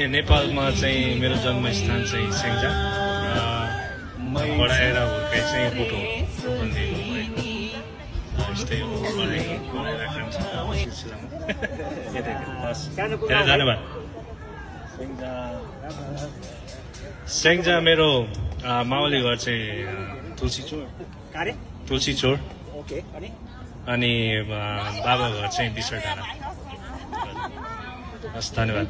नेपालमा चाहिँ मेरो जन्मस्थान चाहिँ स्याङ्जा बढाएर हुर्काइ चाहिँ बुटो मन्दिरमा भएको यस्तै हो बढाएर काम छ सिलसिलामा धन्यवाद स्याङ्जा मेरो मावली घर चाहिँ तुलसी चोर अनि बाबा घर चाहिँ बिसर डाँडा हस् धन्यवाद